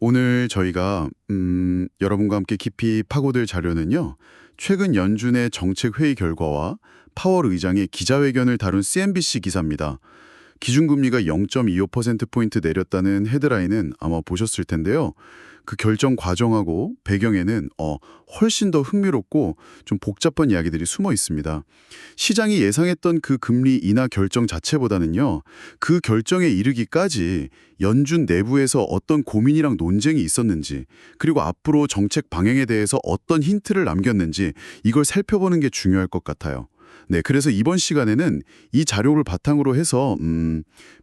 오늘 저희가 여러분과 함께 깊이 파고들 자료는요. 최근 연준의 정책 회의 결과와 파월 의장의 기자회견을 다룬 CNBC 기사입니다. 기준금리가 0.25%포인트 내렸다는 헤드라인은 아마 보셨을 텐데요. 그 결정 과정하고 배경에는 훨씬 더 흥미롭고 좀 복잡한 이야기들이 숨어 있습니다. 시장이 예상했던 그 금리 인하 결정 자체보다는요. 그 결정에 이르기까지 연준 내부에서 어떤 고민이랑 논쟁이 있었는지, 그리고 앞으로 정책 방향에 대해서 어떤 힌트를 남겼는지 이걸 살펴보는 게 중요할 것 같아요. 네, 그래서 이번 시간에는 이 자료를 바탕으로 해서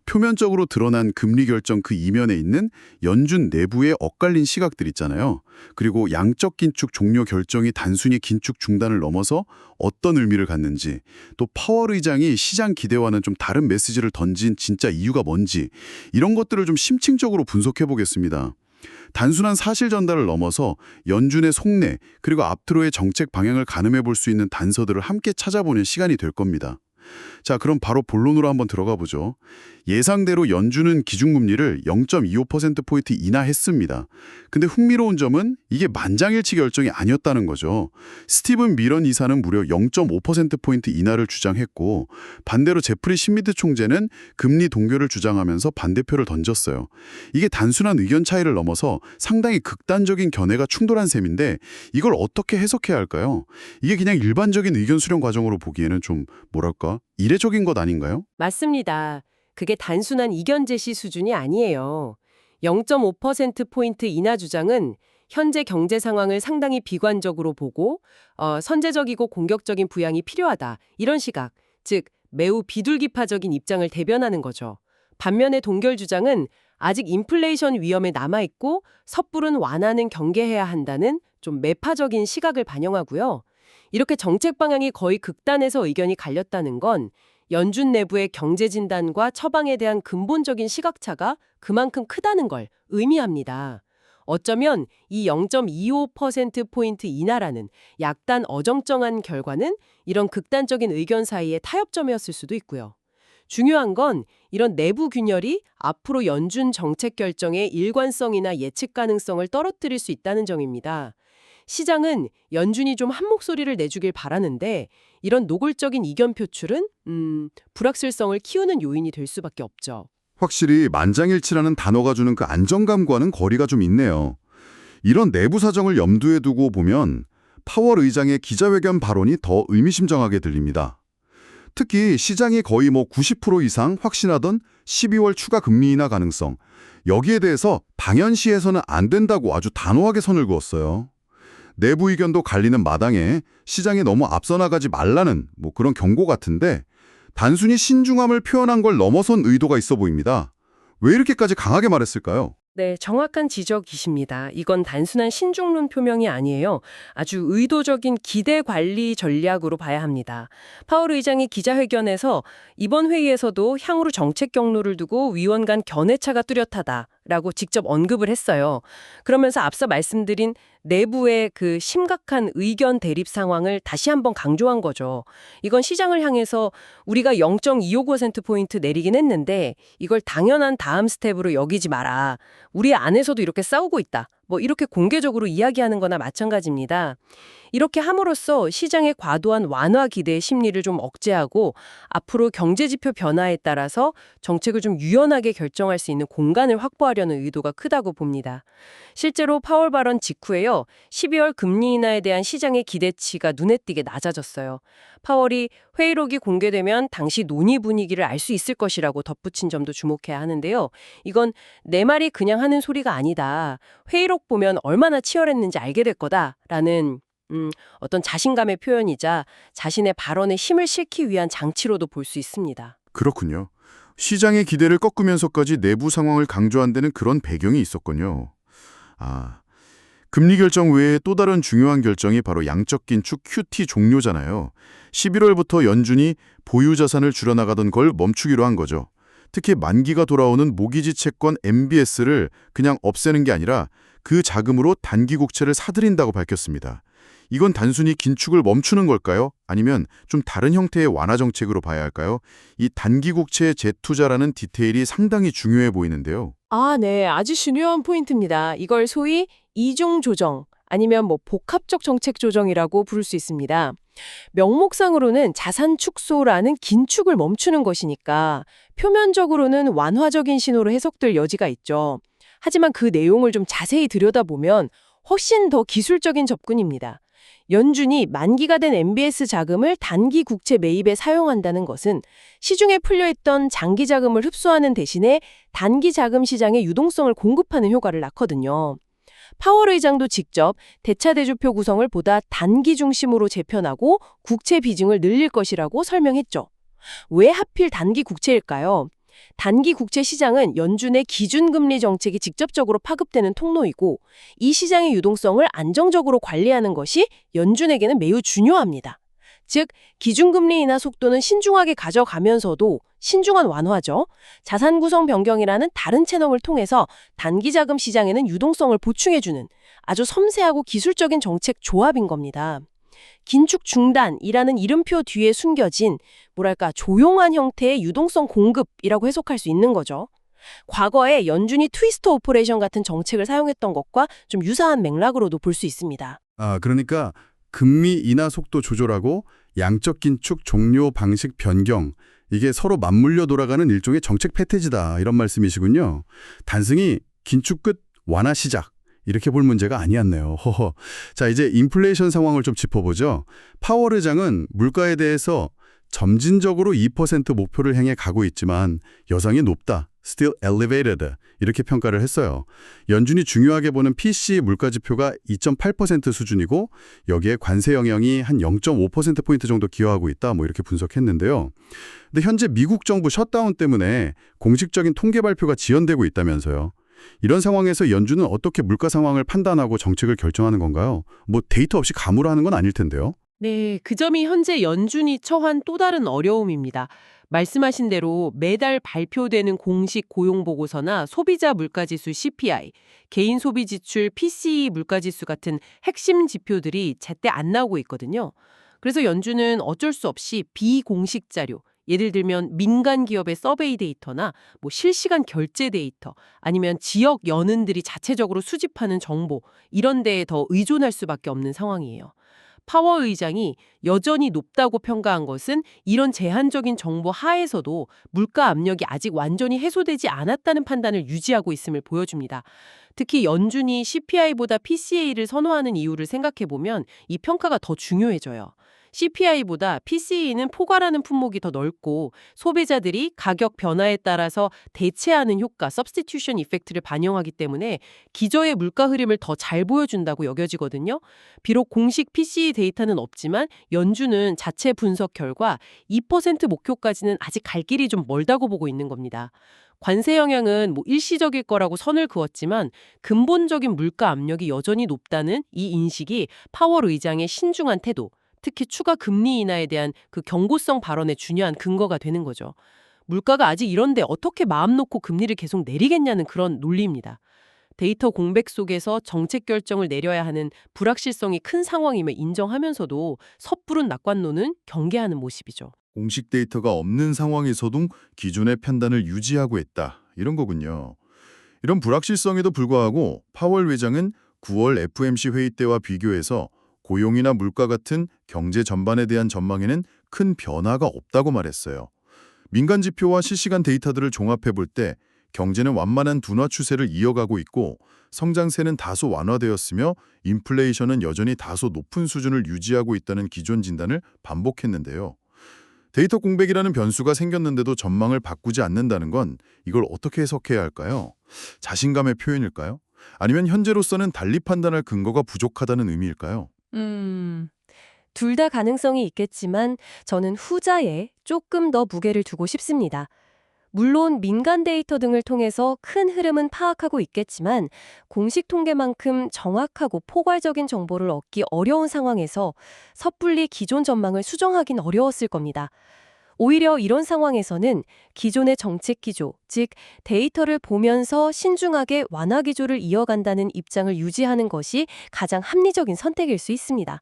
표면적으로 드러난 금리 결정 그 이면에 있는 연준 내부의 엇갈린 시각들 있잖아요. 그리고 양적 긴축 종료 결정이 단순히 긴축 중단을 넘어서 어떤 의미를 갖는지, 또 파월 의장이 시장 기대와는 좀 다른 메시지를 던진 진짜 이유가 뭔지, 이런 것들을 좀 심층적으로 분석해 보겠습니다. 단순한 사실 전달을 넘어서 연준의 속내, 그리고 앞으로의 정책 방향을 가늠해 볼 수 있는 단서들을 함께 찾아보는 시간이 될 겁니다. 자, 그럼 바로 본론으로 한번 들어가 보죠. 예상대로 연준은 기준금리를 0.25%포인트 인하했습니다. 근데 흥미로운 점은 이게 만장일치 결정이 아니었다는 거죠. 스티븐 미런 이사는 무려 0.5%포인트 인하를 주장했고, 반대로 제프리 신미드 총재는 금리 동결을 주장하면서 반대표를 던졌어요. 이게 단순한 의견 차이를 넘어서 상당히 극단적인 견해가 충돌한 셈인데, 이걸 어떻게 해석해야 할까요? 이게 그냥 일반적인 의견 수렴 과정으로 보기에는 좀 뭐랄까? 이례적인 것 아닌가요? 맞습니다. 그게 단순한 이견 제시 수준이 아니에요. 0.5%포인트 인하 주장은 현재 경제 상황을 상당히 비관적으로 보고 선제적이고 공격적인 부양이 필요하다. 이런 시각, 즉 매우 비둘기파적인 입장을 대변하는 거죠. 반면에 동결 주장은 아직 인플레이션 위험에 남아있고 섣부른 완화는 경계해야 한다는 좀 매파적인 시각을 반영하고요. 이렇게 정책 방향이 거의 극단에서 의견이 갈렸다는 건 연준 내부의 경제 진단과 처방에 대한 근본적인 시각차가 그만큼 크다는 걸 의미합니다. 어쩌면 이 0.25%포인트 인하라는 약간 어정쩡한 결과는 이런 극단적인 의견 사이의 타협점이었을 수도 있고요. 중요한 건 이런 내부 균열이 앞으로 연준 정책 결정의 일관성이나 예측 가능성을 떨어뜨릴 수 있다는 점입니다. 시장은 연준이 좀 한 목소리를 내주길 바라는데 이런 노골적인 이견 표출은 불확실성을 키우는 요인이 될 수밖에 없죠. 확실히 만장일치라는 단어가 주는 그 안정감과는 거리가 좀 있네요. 이런 내부 사정을 염두에 두고 보면 파월 의장의 기자회견 발언이 더 의미심장하게 들립니다. 특히 시장이 거의 90% 이상 확신하던 12월 추가 금리 인하 가능성, 여기에 대해서 당연시해서는 안 된다고 아주 단호하게 선을 그었어요. 내부 의견도 갈리는 마당에 시장에 너무 앞서 나가지 말라는 그런 경고 같은데, 단순히 신중함을 표현한 걸 넘어선 의도가 있어 보입니다. 왜 이렇게까지 강하게 말했을까요? 네, 정확한 지적이십니다. 이건 단순한 신중론 표명이 아니에요. 아주 의도적인 기대 관리 전략으로 봐야 합니다. 파월 의장이 기자회견에서 이번 회의에서도 향후로 정책 경로를 두고 위원 간 견해차가 뚜렷하다라고 직접 언급을 했어요. 그러면서 앞서 말씀드린 내부의 그 심각한 의견 대립 상황을 다시 한번 강조한 거죠. 이건 시장을 향해서 우리가 0.25%포인트 내리긴 했는데 이걸 당연한 다음 스텝으로 여기지 마라. 우리 안에서도 이렇게 싸우고 있다. 이렇게 공개적으로 이야기하는 거나 마찬가지입니다. 이렇게 함으로써 시장의 과도한 완화 기대의 심리를 좀 억제하고 앞으로 경제지표 변화에 따라서 정책을 좀 유연하게 결정할 수 있는 공간을 확보하려는 의도가 크다고 봅니다. 실제로 파월 발언 직후에요. 12월 금리 인하에 대한 시장의 기대치가 눈에 띄게 낮아졌어요. 파월이 회의록이 공개되면 당시 논의 분위기를 알 수 있을 것이라고 덧붙인 점도 주목해야 하는데요. 이건 내 말이 그냥 하는 소리가 아니다. 회의록 보면 얼마나 치열했는지 알게 될 거다라는 어떤 자신감의 표현이자 자신의 발언에 힘을 실기 위한 장치로도 볼 수 있습니다. 그렇군요. 시장의 기대를 꺾으면서까지 내부 상황을 강조한 데는 그런 배경이 있었군요. 금리 결정 외에 또 다른 중요한 결정이 바로 양적 긴축 QT 종료잖아요. 11월부터 연준이 보유 자산을 줄여나가던 걸 멈추기로 한 거죠. 특히 만기가 돌아오는 모기지 채권 MBS를 그냥 없애는 게 아니라 그 자금으로 단기 국채를 사들인다고 밝혔습니다. 이건 단순히 긴축을 멈추는 걸까요? 아니면 좀 다른 형태의 완화 정책으로 봐야 할까요? 이 단기 국채 재투자라는 디테일이 상당히 중요해 보이는데요. 아, 네. 아주 중요한 포인트입니다. 이걸 소위 이중 조정 아니면 복합적 정책 조정이라고 부를 수 있습니다. 명목상으로는 자산 축소라는 긴축을 멈추는 것이니까 표면적으로는 완화적인 신호로 해석될 여지가 있죠. 하지만 그 내용을 좀 자세히 들여다보면 훨씬 더 기술적인 접근입니다. 연준이 만기가 된 MBS 자금을 단기 국채 매입에 사용한다는 것은 시중에 풀려있던 장기 자금을 흡수하는 대신에 단기 자금 시장에 유동성을 공급하는 효과를 낳거든요. 파월 의장도 직접 대차대조표 구성을 보다 단기 중심으로 재편하고 국채 비중을 늘릴 것이라고 설명했죠. 왜 하필 단기 국채일까요? 단기 국채 시장은 연준의 기준금리 정책이 직접적으로 파급되는 통로이고 이 시장의 유동성을 안정적으로 관리하는 것이 연준에게는 매우 중요합니다. 즉, 기준금리 인하 속도는 신중하게 가져가면서도 신중한 완화죠. 자산 구성 변경이라는 다른 채널을 통해서 단기 자금 시장에는 유동성을 보충해주는 아주 섬세하고 기술적인 정책 조합인 겁니다. 긴축 중단이라는 이름표 뒤에 숨겨진 조용한 형태의 유동성 공급이라고 해석할 수 있는 거죠. 과거에 연준이 트위스트 오퍼레이션 같은 정책을 사용했던 것과 좀 유사한 맥락으로도 볼 수 있습니다. 그러니까 금리 인하 속도 조절하고 양적 긴축 종료 방식 변경, 이게 서로 맞물려 돌아가는 일종의 정책 패키지다, 이런 말씀이시군요. 단순히 긴축 끝 완화 시작, 이렇게 볼 문제가 아니었네요. 허허. 자, 이제 인플레이션 상황을 좀 짚어보죠. 파월 의장은 물가에 대해서 점진적으로 2% 목표를 향해 가고 있지만 여전히 높다, still elevated, 이렇게 평가를 했어요. 연준이 중요하게 보는 PCE 물가지표가 2.8% 수준이고 여기에 관세 영향이 한 0.5%포인트 정도 기여하고 있다, 이렇게 분석했는데요. 근데 현재 미국 정부 셧다운 때문에 공식적인 통계 발표가 지연되고 있다면서요. 이런 상황에서 연준은 어떻게 물가 상황을 판단하고 정책을 결정하는 건가요? 데이터 없이 감으로 하는 건 아닐 텐데요. 네, 그 점이 현재 연준이 처한 또 다른 어려움입니다. 말씀하신 대로 매달 발표되는 공식 고용보고서나 소비자 물가지수 CPI, 개인 소비 지출 PCE 물가지수 같은 핵심 지표들이 제때 안 나오고 있거든요. 그래서 연준은 어쩔 수 없이 비공식 자료, 예를 들면 민간 기업의 서베이 데이터나 실시간 결제 데이터, 아니면 지역 연은들이 자체적으로 수집하는 정보, 이런 데에 더 의존할 수밖에 없는 상황이에요. 파월 의장이 여전히 높다고 평가한 것은 이런 제한적인 정보 하에서도 물가 압력이 아직 완전히 해소되지 않았다는 판단을 유지하고 있음을 보여줍니다. 특히 연준이 CPI보다 PCE를 선호하는 이유를 생각해보면 이 평가가 더 중요해져요. CPI보다 PCE는 포괄하는 품목이 더 넓고 소비자들이 가격 변화에 따라서 대체하는 효과, substitution 이펙트를 반영하기 때문에 기저의 물가 흐름을 더 잘 보여준다고 여겨지거든요. 비록 공식 PCE 데이터는 없지만 연준은 자체 분석 결과 2% 목표까지는 아직 갈 길이 좀 멀다고 보고 있는 겁니다. 관세 영향은 일시적일 거라고 선을 그었지만 근본적인 물가 압력이 여전히 높다는 이 인식이 파월 의장의 신중한 태도, 특히 추가 금리 인하에 대한 그 경고성 발언의 중요한 근거가 되는 거죠. 물가가 아직 이런데 어떻게 마음 놓고 금리를 계속 내리겠냐는 그런 논리입니다. 데이터 공백 속에서 정책 결정을 내려야 하는 불확실성이 큰 상황임을 인정하면서도 섣부른 낙관론은 경계하는 모습이죠. 공식 데이터가 없는 상황에서도 기존의 판단을 유지하고 있다, 이런 거군요. 이런 불확실성에도 불구하고 파월 의장은 9월 FOMC 회의 때와 비교해서 고용이나 물가 같은 경제 전반에 대한 전망에는 큰 변화가 없다고 말했어요. 민간 지표와 실시간 데이터들을 종합해 볼 때 경제는 완만한 둔화 추세를 이어가고 있고 성장세는 다소 완화되었으며 인플레이션은 여전히 다소 높은 수준을 유지하고 있다는 기존 진단을 반복했는데요. 데이터 공백이라는 변수가 생겼는데도 전망을 바꾸지 않는다는 건 이걸 어떻게 해석해야 할까요? 자신감의 표현일까요? 아니면 현재로서는 달리 판단할 근거가 부족하다는 의미일까요? 둘 다 가능성이 있겠지만 저는 후자에 조금 더 무게를 두고 싶습니다. 물론 민간 데이터 등을 통해서 큰 흐름은 파악하고 있겠지만 공식 통계만큼 정확하고 포괄적인 정보를 얻기 어려운 상황에서 섣불리 기존 전망을 수정하긴 어려웠을 겁니다. 오히려 이런 상황에서는 기존의 정책 기조, 즉 데이터를 보면서 신중하게 완화 기조를 이어간다는 입장을 유지하는 것이 가장 합리적인 선택일 수 있습니다.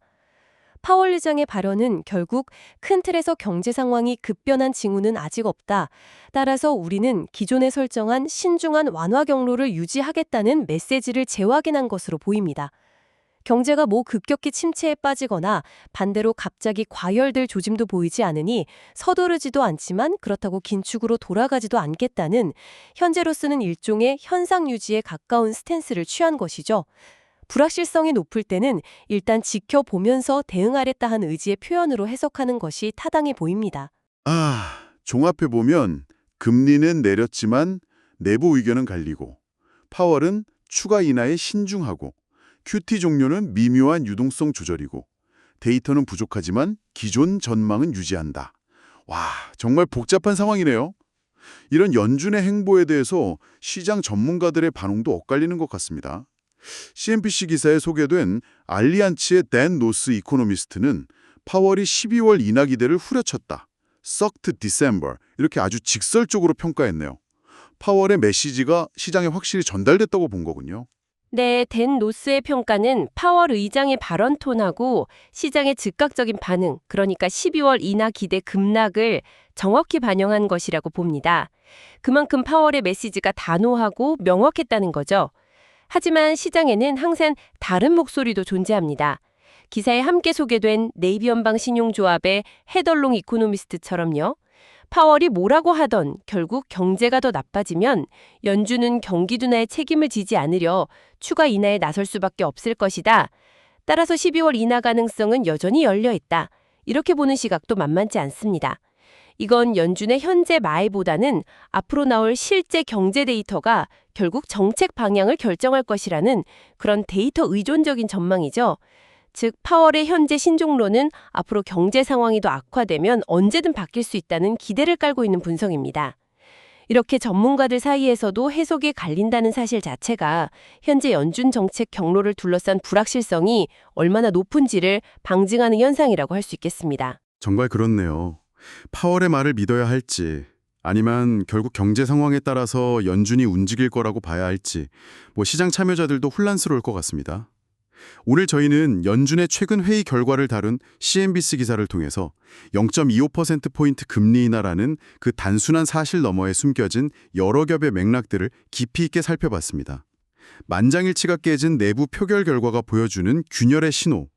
파월 의장의 발언은 결국 큰 틀에서 경제 상황이 급변한 징후는 아직 없다. 따라서 우리는 기존에 설정한 신중한 완화 경로를 유지하겠다는 메시지를 재확인한 것으로 보입니다. 경제가 급격히 침체에 빠지거나 반대로 갑자기 과열될 조짐도 보이지 않으니 서두르지도 않지만 그렇다고 긴축으로 돌아가지도 않겠다는 현재로서는 일종의 현상 유지에 가까운 스탠스를 취한 것이죠. 불확실성이 높을 때는 일단 지켜보면서 대응하겠다 는 의지의 표현으로 해석하는 것이 타당해 보입니다. 종합해보면 금리는 내렸지만 내부 의견은 갈리고 파월은 추가 인하에 신중하고 QT 종료는 미묘한 유동성 조절이고 데이터는 부족하지만 기존 전망은 유지한다. 와, 정말 복잡한 상황이네요. 이런 연준의 행보에 대해서 시장 전문가들의 반응도 엇갈리는 것 같습니다. CNBC 기사에 소개된 알리안츠의 댄 노스 이코노미스트는 파월이 12월 인하 기대를 후려쳤다. Sucked December 이렇게 아주 직설적으로 평가했네요. 파월의 메시지가 시장에 확실히 전달됐다고 본 거군요. 네, 댄 노스의 평가는 파월 의장의 발언 톤하고 시장의 즉각적인 반응, 그러니까 12월 인하 기대 급락을 정확히 반영한 것이라고 봅니다. 그만큼 파월의 메시지가 단호하고 명확했다는 거죠. 하지만 시장에는 항상 다른 목소리도 존재합니다. 기사에 함께 소개된 네이비연방신용조합의 헤덜롱 이코노미스트처럼요. 파월이 뭐라고 하던 결국 경제가 더 나빠지면 연준은 경기 둔화에 책임을 지지 않으려 추가 인하에 나설 수밖에 없을 것이다. 따라서 12월 인하 가능성은 여전히 열려 있다. 이렇게 보는 시각도 만만치 않습니다. 이건 연준의 현재 마이보다는 앞으로 나올 실제 경제 데이터가 결국 정책 방향을 결정할 것이라는 그런 데이터 의존적인 전망이죠. 즉 파월의 현재 신종론은 앞으로 경제 상황이 더 악화되면 언제든 바뀔 수 있다는 기대를 깔고 있는 분석입니다. 이렇게 전문가들 사이에서도 해석이 갈린다는 사실 자체가 현재 연준 정책 경로를 둘러싼 불확실성이 얼마나 높은지를 방증하는 현상이라고 할 수 있겠습니다. 정말 그렇네요. 파월의 말을 믿어야 할지 아니면 결국 경제 상황에 따라서 연준이 움직일 거라고 봐야 할지 시장 참여자들도 혼란스러울 것 같습니다. 오늘 저희는 연준의 최근 회의 결과를 다룬 CNBC 기사를 통해서 0.25%포인트 금리 인하라는 그 단순한 사실 너머에 숨겨진 여러 겹의 맥락들을 깊이 있게 살펴봤습니다. 만장일치가 깨진 내부 표결 결과가 보여주는 균열의 신호,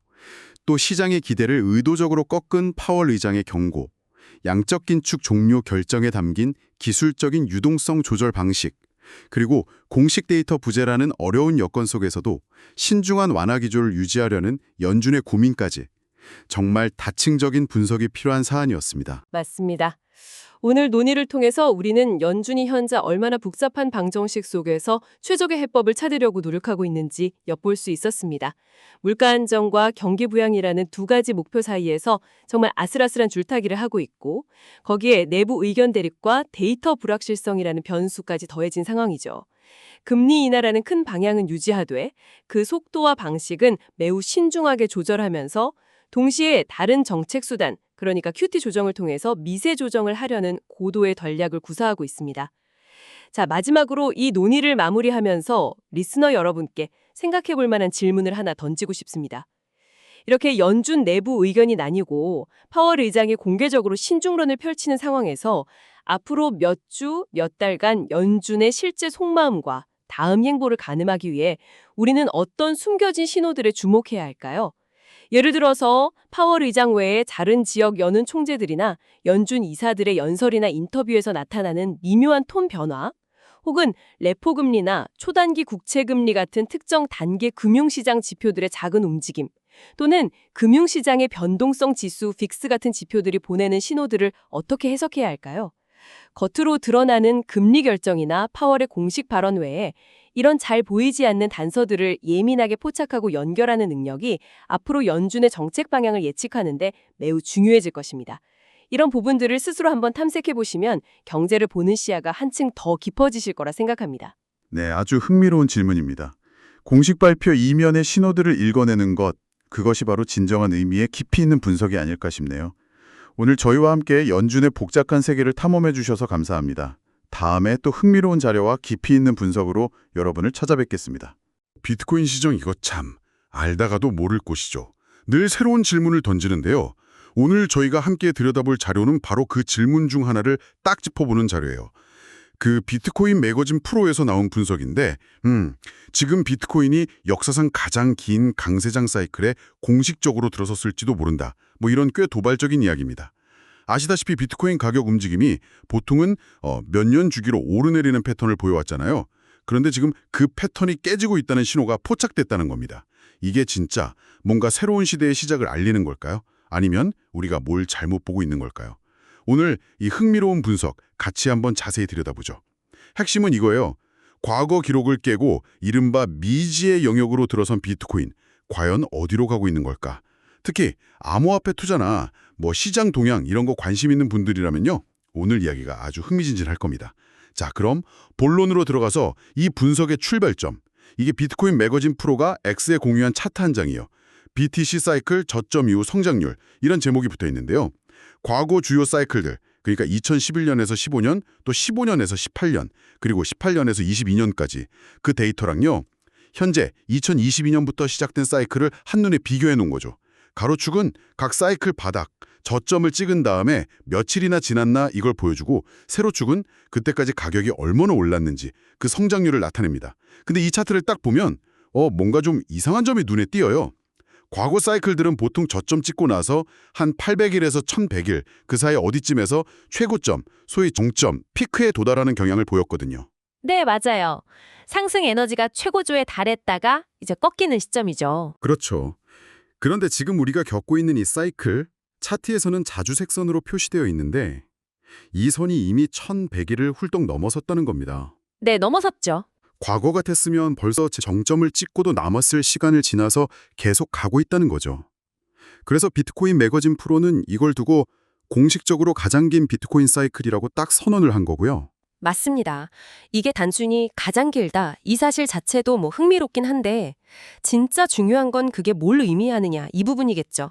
또 시장의 기대를 의도적으로 꺾은 파월 의장의 경고, 양적 긴축 종료 결정에 담긴 기술적인 유동성 조절 방식, 그리고 공식 데이터 부재라는 어려운 여건 속에서도 신중한 완화 기조를 유지하려는 연준의 고민까지 정말 다층적인 분석이 필요한 사안이었습니다. 맞습니다. 오늘 논의를 통해서 우리는 연준이 현재 얼마나 복잡한 방정식 속에서 최적의 해법을 찾으려고 노력하고 있는지 엿볼 수 있었습니다. 물가 안정과 경기 부양이라는 두 가지 목표 사이에서 정말 아슬아슬한 줄타기를 하고 있고 거기에 내부 의견 대립과 데이터 불확실성이라는 변수까지 더해진 상황이죠. 금리 인하라는 큰 방향은 유지하되 그 속도와 방식은 매우 신중하게 조절하면서 동시에 다른 정책 수단, 그러니까 QT 조정을 통해서 미세 조정을 하려는 고도의 전략을 구사하고 있습니다. 자, 마지막으로 이 논의를 마무리하면서 리스너 여러분께 생각해 볼 만한 질문을 하나 던지고 싶습니다. 이렇게 연준 내부 의견이 나뉘고 파월 의장이 공개적으로 신중론을 펼치는 상황에서 앞으로 몇 주, 몇 달간 연준의 실제 속마음과 다음 행보를 가늠하기 위해 우리는 어떤 숨겨진 신호들에 주목해야 할까요? 예를 들어서 파월 의장 외에 다른 지역 연은 총재들이나 연준 이사들의 연설이나 인터뷰에서 나타나는 미묘한 톤 변화, 혹은 레포금리나 초단기 국채금리 같은 특정 단계 금융시장 지표들의 작은 움직임, 또는 금융시장의 변동성 지수 빅스 같은 지표들이 보내는 신호들을 어떻게 해석해야 할까요? 겉으로 드러나는 금리 결정이나 파월의 공식 발언 외에 이런 잘 보이지 않는 단서들을 예민하게 포착하고 연결하는 능력이 앞으로 연준의 정책 방향을 예측하는 데 매우 중요해질 것입니다. 이런 부분들을 스스로 한번 탐색해 보시면 경제를 보는 시야가 한층 더 깊어지실 거라 생각합니다. 네, 아주 흥미로운 질문입니다. 공식 발표 이면의 신호들을 읽어내는 것, 그것이 바로 진정한 의미의 깊이 있는 분석이 아닐까 싶네요. 오늘 저희와 함께 연준의 복잡한 세계를 탐험해 주셔서 감사합니다. 다음에 또 흥미로운 자료와 깊이 있는 분석으로 여러분을 찾아뵙겠습니다. 비트코인 시정 이거 참 알다가도 모를 곳이죠. 늘 새로운 질문을 던지는데요. 오늘 저희가 함께 들여다볼 자료는 바로 그 질문 중 하나를 딱 짚어보는 자료예요. 그 비트코인 매거진 프로에서 나온 분석인데 지금 비트코인이 역사상 가장 긴 강세장 사이클에 공식적으로 들어섰을지도 모른다. 뭐 이런 꽤 도발적인 이야기입니다. 아시다시피 비트코인 가격 움직임이 보통은 몇 년 주기로 오르내리는 패턴을 보여왔잖아요. 그런데 지금 그 패턴이 깨지고 있다는 신호가 포착됐다는 겁니다. 이게 진짜 뭔가 새로운 시대의 시작을 알리는 걸까요? 아니면 우리가 뭘 잘못 보고 있는 걸까요? 오늘 이 흥미로운 분석 같이 한번 자세히 들여다보죠. 핵심은 이거예요. 과거 기록을 깨고 이른바 미지의 영역으로 들어선 비트코인, 과연 어디로 가고 있는 걸까? 특히 암호화폐 투자나 뭐 시장 동향 이런 거 관심 있는 분들이라면요. 오늘 이야기가 아주 흥미진진할 겁니다. 자, 그럼 본론으로 들어가서 이 분석의 출발점, 이게 비트코인 매거진 프로가 X에 공유한 차트 한 장이에요. BTC 사이클 저점 이후 성장률 이런 제목이 붙어 있는데요. 과거 주요 사이클들, 그러니까 2011년에서 15년, 또 15년에서 18년, 그리고 18년에서 22년까지 그 데이터랑요. 현재 2022년부터 시작된 사이클을 한눈에 비교해 놓은 거죠. 가로축은 각 사이클 바닥, 저점을 찍은 다음에 며칠이나 지났나 이걸 보여주고 세로축은 그때까지 가격이 얼마나 올랐는지 그 성장률을 나타냅니다. 근데 이 차트를 딱 보면 뭔가 좀 이상한 점이 눈에 띄어요. 과거 사이클들은 보통 저점 찍고 나서 한 800일에서 1100일 그 사이 어디쯤에서 최고점, 소위 정점, 피크에 도달하는 경향을 보였거든요. 네, 맞아요. 상승 에너지가 최고조에 달했다가 이제 꺾이는 시점이죠. 그렇죠. 그런데 지금 우리가 겪고 있는 이 사이클, 차트에서는 자주색선으로 표시되어 있는데 이 선이 이미 1100일을 훌쩍 넘어섰다는 겁니다. 네, 넘어섰죠. 과거 같았으면 벌써 정점을 찍고도 남았을 시간을 지나서 계속 가고 있다는 거죠. 그래서 비트코인 매거진 프로는 이걸 두고 공식적으로 가장 긴 비트코인 사이클이라고 딱 선언을 한 거고요. 맞습니다. 이게 단순히 가장 길다 이 사실 자체도 뭐 흥미롭긴 한데 진짜 중요한 건 그게 뭘 의미하느냐 이 부분이겠죠.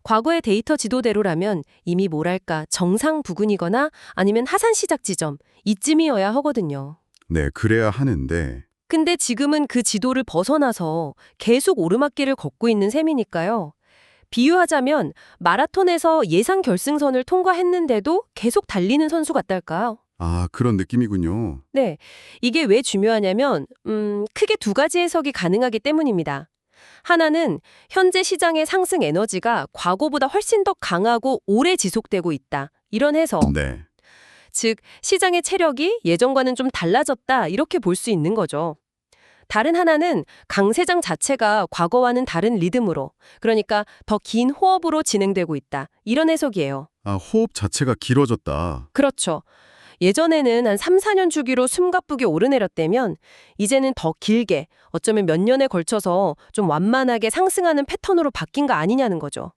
과거의 데이터 지도대로라면 이미 뭐랄까 정상 부근이거나 아니면 하산 시작 지점 이쯤이어야 하거든요. 네, 그래야 하는데 근데 지금은 그 지도를 벗어나서 계속 오르막길을 걷고 있는 셈이니까요. 비유하자면 마라톤에서 예상 결승선을 통과했는데도 계속 달리는 선수 같달까요? 그런 느낌이군요. 네, 이게 왜 중요하냐면 크게 두 가지 해석이 가능하기 때문입니다. 하나는 현재 시장의 상승 에너지가 과거보다 훨씬 더 강하고 오래 지속되고 있다. 이런 해석. 네. 즉, 시장의 체력이 예전과는 좀 달라졌다. 이렇게 볼 수 있는 거죠. 다른 하나는 강세장 자체가 과거와는 다른 리듬으로, 그러니까 더 긴 호흡으로 진행되고 있다. 이런 해석이에요. 호흡 자체가 길어졌다. 그렇죠. 예전에는 한 3, 4년 주기로 숨가쁘게 오르내렸다면 이제는 더 길게, 어쩌면 몇 년에 걸쳐서 좀 완만하게 상승하는 패턴으로 바뀐 거 아니냐는 거죠.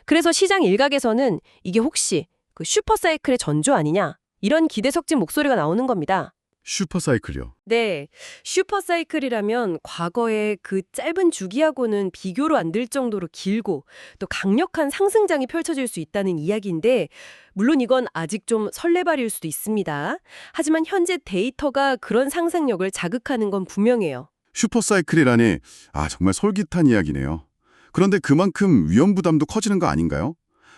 그래서 시장 일각에서는 이게 혹시 그 슈퍼사이클의 전조 아니냐? 이런 기대 섞인 목소리가 나오는 겁니다. 슈퍼사이클이요. 네, 슈퍼사이클이라면 과거의 그 짧은 주기하고는 비교로 안 될 정도로 길고 또 강력한 상승장이 펼쳐질 수 있다는 이야기인데 물론 이건 아직 좀 설레발일 수도 있습니다. 하지만 현재 데이터가 그런 상상력을 자극하는 건 분명해요. 슈퍼사이클이라니 정말 솔깃한 이야기네요. 그런데 그만큼 위험 부담도 커지는 거 아닌가요?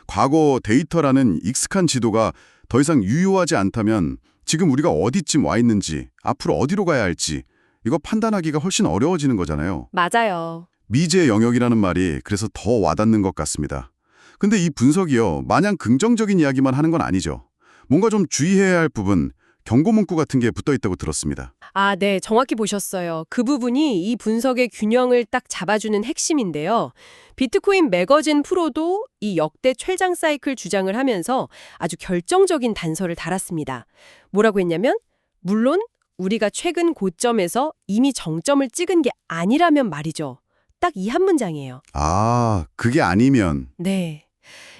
과거 데이터라는 익숙한 지도가 더 이상 유효하지 않다면 지금 우리가 어디쯤 와 있는지, 앞으로 어디로 가야 할지 이거 판단하기가 훨씬 어려워지는 거잖아요. 맞아요. 미지의 영역이라는 말이 그래서 더 와닿는 것 같습니다. 근데 이 분석이요, 마냥 긍정적인 이야기만 하는 건 아니죠. 뭔가 좀 주의해야 할 부분, 경고 문구 같은 게 붙어 있다고 들었습니다. 네, 정확히 보셨어요. 그 부분이 이 분석의 균형을 딱 잡아주는 핵심인데요. 비트코인 매거진 프로도 이 역대 최장 사이클 주장을 하면서 아주 결정적인 단서를 달았습니다. 뭐라고 했냐면, 물론 우리가 최근 고점에서 이미 정점을 찍은 게 아니라면 말이죠. 딱 이 한 문장이에요. 그게 아니면. 네.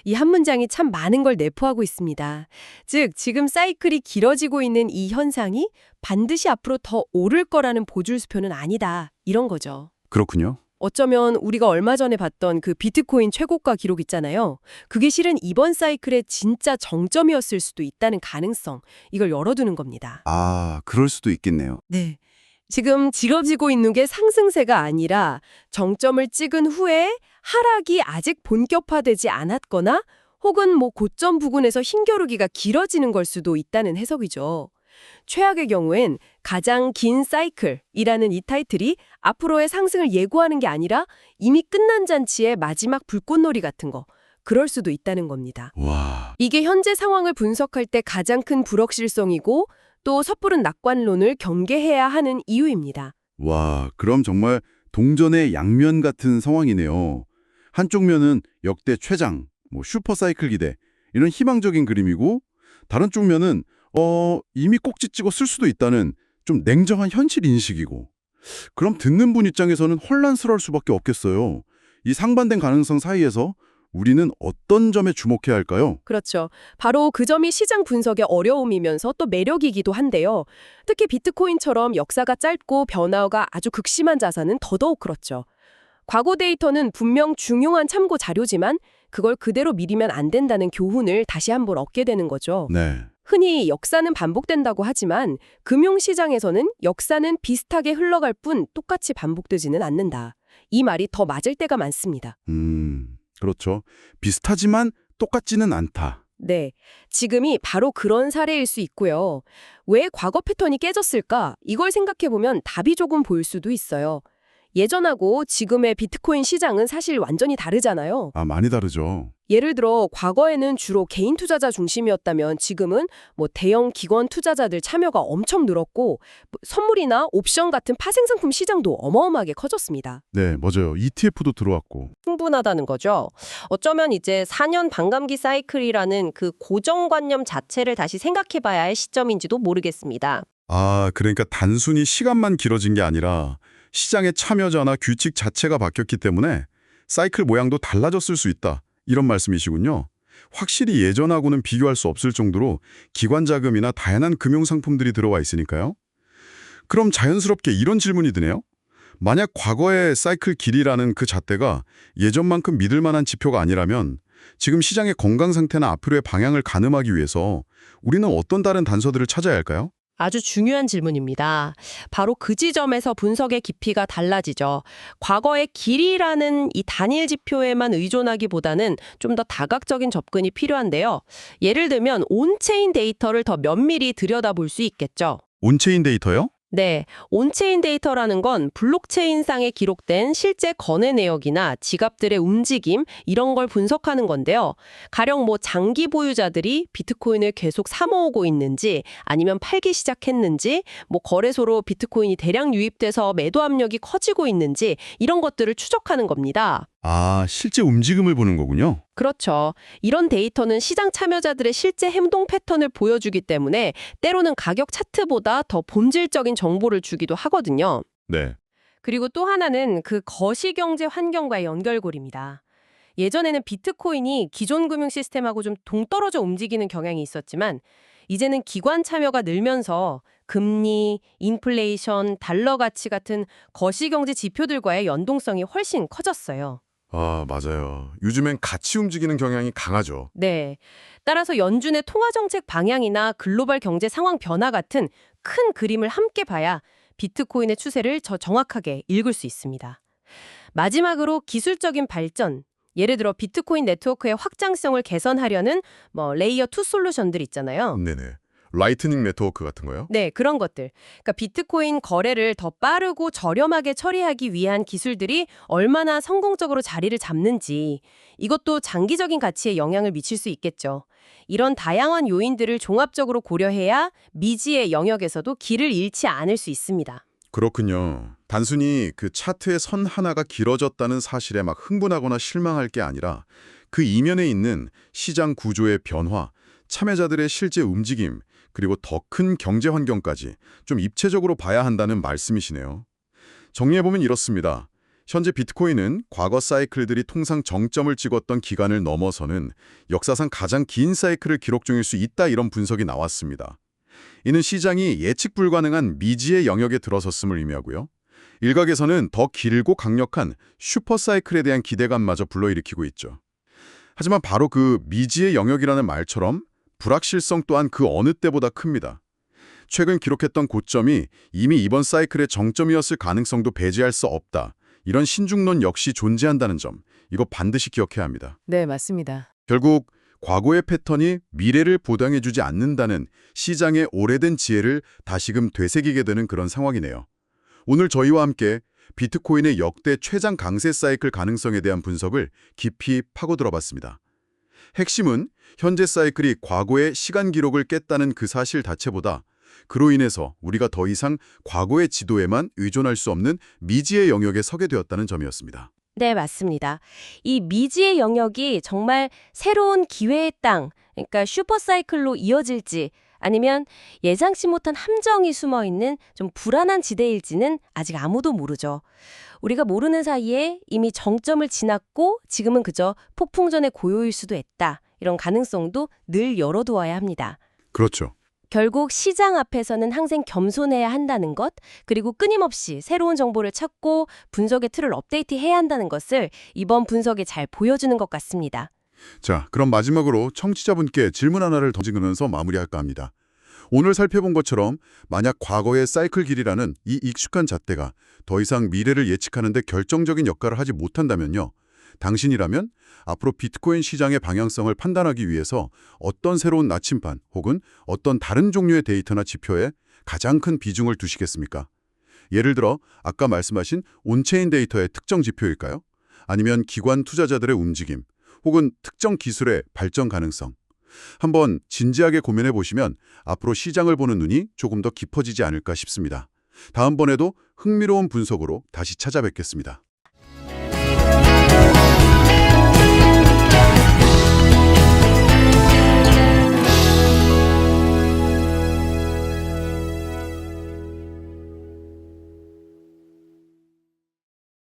이 한 문장이 참 많은 걸 내포하고 있습니다. 즉, 지금 사이클이 길어지고 있는 이 현상이 반드시 앞으로 더 오를 거라는 보줄수표는 아니다. 이런 거죠. 그렇군요. 어쩌면 우리가 얼마 전에 봤던 그 비트코인 최고가 기록 있잖아요. 그게 실은 이번 사이클의 진짜 정점이었을 수도 있다는 가능성, 이걸 열어두는 겁니다. 그럴 수도 있겠네요. 네. 지금 길어지고 있는 게 상승세가 아니라 정점을 찍은 후에 하락이 아직 본격화되지 않았거나 혹은 고점 부근에서 힘겨루기가 길어지는 걸 수도 있다는 해석이죠. 최악의 경우엔 가장 긴 사이클이라는 이 타이틀이 앞으로의 상승을 예고하는 게 아니라 이미 끝난 잔치의 마지막 불꽃놀이 같은 거, 그럴 수도 있다는 겁니다. 와, 이게 현재 상황을 분석할 때 가장 큰 불확실성이고 또 섣부른 낙관론을 경계해야 하는 이유입니다. 와, 그럼 정말 동전의 양면 같은 상황이네요. 한쪽 면은 역대 최장, 슈퍼사이클 기대, 이런 희망적인 그림이고, 다른 쪽 면은 이미 꼭지 찍어 쓸 수도 있다는 좀 냉정한 현실 인식이고. 그럼 듣는 분 입장에서는 혼란스러울 수밖에 없겠어요. 이 상반된 가능성 사이에서 우리는 어떤 점에 주목해야 할까요? 그렇죠. 바로 그 점이 시장 분석의 어려움이면서 또 매력이기도 한데요. 특히 비트코인처럼 역사가 짧고 변화가 아주 극심한 자산은 더더욱 그렇죠. 과거 데이터는 분명 중요한 참고 자료지만 그걸 그대로 미리면 안 된다는 교훈을 다시 한번 얻게 되는 거죠. 네. 흔히 역사는 반복된다고 하지만 금융시장에서는 역사는 비슷하게 흘러갈 뿐 똑같이 반복되지는 않는다. 이 말이 더 맞을 때가 많습니다. 그렇죠. 비슷하지만 똑같지는 않다. 네, 지금이 바로 그런 사례일 수 있고요. 왜 과거 패턴이 깨졌을까? 이걸 생각해보면 답이 조금 보일 수도 있어요. 예전하고 지금의 비트코인 시장은 사실 완전히 다르잖아요. 아, 많이 다르죠. 예를 들어 과거에는 주로 개인 투자자 중심이었다면 지금은 대형 기관 투자자들 참여가 엄청 늘었고 선물이나 옵션 같은 파생상품 시장도 어마어마하게 커졌습니다. 네, 맞아요. ETF도 들어왔고. 충분하다는 거죠. 어쩌면 이제 4년 반감기 사이클이라는 그 고정관념 자체를 다시 생각해봐야 할 시점인지도 모르겠습니다. 아, 그러니까 단순히 시간만 길어진 게 아니라 시장의 참여자나 규칙 자체가 바뀌었기 때문에 사이클 모양도 달라졌을 수 있다. 이런 말씀이시군요. 확실히 예전하고는 비교할 수 없을 정도로 기관 자금이나 다양한 금융 상품들이 들어와 있으니까요. 그럼 자연스럽게 이런 질문이 드네요. 만약 과거의 사이클 길이라는 그 잣대가 예전만큼 믿을 만한 지표가 아니라면 지금 시장의 건강 상태나 앞으로의 방향을 가늠하기 위해서 우리는 어떤 다른 단서들을 찾아야 할까요? 아주 중요한 질문입니다. 바로 그 지점에서 분석의 깊이가 달라지죠. 과거의 길이라는 이 단일 지표에만 의존하기보다는 좀 더 다각적인 접근이 필요한데요. 예를 들면 온체인 데이터를 더 면밀히 들여다볼 수 있겠죠. 온체인 데이터요? 네, 온체인 데이터라는 건 블록체인상에 기록된 실제 거래 내역이나 지갑들의 움직임 이런 걸 분석하는 건데요. 가령 장기 보유자들이 비트코인을 계속 사모으고 있는지 아니면 팔기 시작했는지 거래소로 비트코인이 대량 유입돼서 매도 압력이 커지고 있는지 이런 것들을 추적하는 겁니다. 아, 실제 움직임을 보는 거군요. 그렇죠. 이런 데이터는 시장 참여자들의 실제 행동 패턴을 보여주기 때문에 때로는 가격 차트보다 더 본질적인 정보를 주기도 하거든요. 네. 그리고 또 하나는 그 거시경제 환경과의 연결고리입니다. 예전에는 비트코인이 기존 금융 시스템하고 좀 동떨어져 움직이는 경향이 있었지만 이제는 기관 참여가 늘면서 금리, 인플레이션, 달러 가치 같은 거시경제 지표들과의 연동성이 훨씬 커졌어요. 아, 맞아요. 요즘엔 같이 움직이는 경향이 강하죠. 네. 따라서 연준의 통화정책 방향이나 글로벌 경제 상황 변화 같은 큰 그림을 함께 봐야 비트코인의 추세를 더 정확하게 읽을 수 있습니다. 마지막으로 기술적인 발전, 예를 들어 비트코인 네트워크의 확장성을 개선하려는 레이어 2 솔루션들 있잖아요. 네네. 라이트닝 네트워크 같은 거요? 네, 그런 것들. 그러니까 비트코인 거래를 더 빠르고 저렴하게 처리하기 위한 기술들이 얼마나 성공적으로 자리를 잡는지 이것도 장기적인 가치에 영향을 미칠 수 있겠죠. 이런 다양한 요인들을 종합적으로 고려해야 미지의 영역에서도 길을 잃지 않을 수 있습니다. 그렇군요. 단순히 그 차트의 선 하나가 길어졌다는 사실에 막 흥분하거나 실망할 게 아니라 그 이면에 있는 시장 구조의 변화, 참여자들의 실제 움직임, 그리고 더 큰 경제 환경까지 좀 입체적으로 봐야 한다는 말씀이시네요. 정리해보면 이렇습니다. 현재 비트코인은 과거 사이클들이 통상 정점을 찍었던 기간을 넘어서는 역사상 가장 긴 사이클을 기록 중일 수 있다 이런 분석이 나왔습니다. 이는 시장이 예측 불가능한 미지의 영역에 들어섰음을 의미하고요. 일각에서는 더 길고 강력한 슈퍼사이클에 대한 기대감마저 불러일으키고 있죠. 하지만 바로 그 미지의 영역이라는 말처럼 불확실성 또한 그 어느 때보다 큽니다. 최근 기록했던 고점이 이미 이번 사이클의 정점이었을 가능성도 배제할 수 없다. 이런 신중론 역시 존재한다는 점, 이거 반드시 기억해야 합니다. 네, 맞습니다. 결국 과거의 패턴이 미래를 보장해주지 않는다는 시장의 오래된 지혜를 다시금 되새기게 되는 그런 상황이네요. 오늘 저희와 함께 비트코인의 역대 최장 강세 사이클 가능성에 대한 분석을 깊이 파고들어봤습니다. 핵심은 현재 사이클이 과거의 시간 기록을 깼다는 그 사실 자체보다 그로 인해서 우리가 더 이상 과거의 지도에만 의존할 수 없는 미지의 영역에 서게 되었다는 점이었습니다. 네, 맞습니다. 이 미지의 영역이 정말 새로운 기회의 땅, 그러니까 슈퍼사이클로 이어질지 아니면 예상치 못한 함정이 숨어있는 좀 불안한 지대일지는 아직 아무도 모르죠. 우리가 모르는 사이에 이미 정점을 지났고 지금은 그저 폭풍전의 고요일 수도 있다. 이런 가능성도 늘 열어두어야 합니다. 그렇죠. 결국 시장 앞에서는 항상 겸손해야 한다는 것, 그리고 끊임없이 새로운 정보를 찾고 분석의 틀을 업데이트해야 한다는 것을 이번 분석이 잘 보여주는 것 같습니다. 자, 그럼 마지막으로 청취자분께 질문 하나를 던지면서 마무리할까 합니다. 오늘 살펴본 것처럼 만약 과거의 사이클 길이라는 이 익숙한 잣대가 더 이상 미래를 예측하는 데 결정적인 역할을 하지 못한다면요. 당신이라면 앞으로 비트코인 시장의 방향성을 판단하기 위해서 어떤 새로운 나침반 혹은 어떤 다른 종류의 데이터나 지표에 가장 큰 비중을 두시겠습니까? 예를 들어 아까 말씀하신 온체인 데이터의 특정 지표일까요? 아니면 기관 투자자들의 움직임 혹은 특정 기술의 발전 가능성? 한번 진지하게 고민해 보시면 앞으로 시장을 보는 눈이 조금 더 깊어지지 않을까 싶습니다. 다음번에도 흥미로운 분석으로 다시 찾아뵙겠습니다.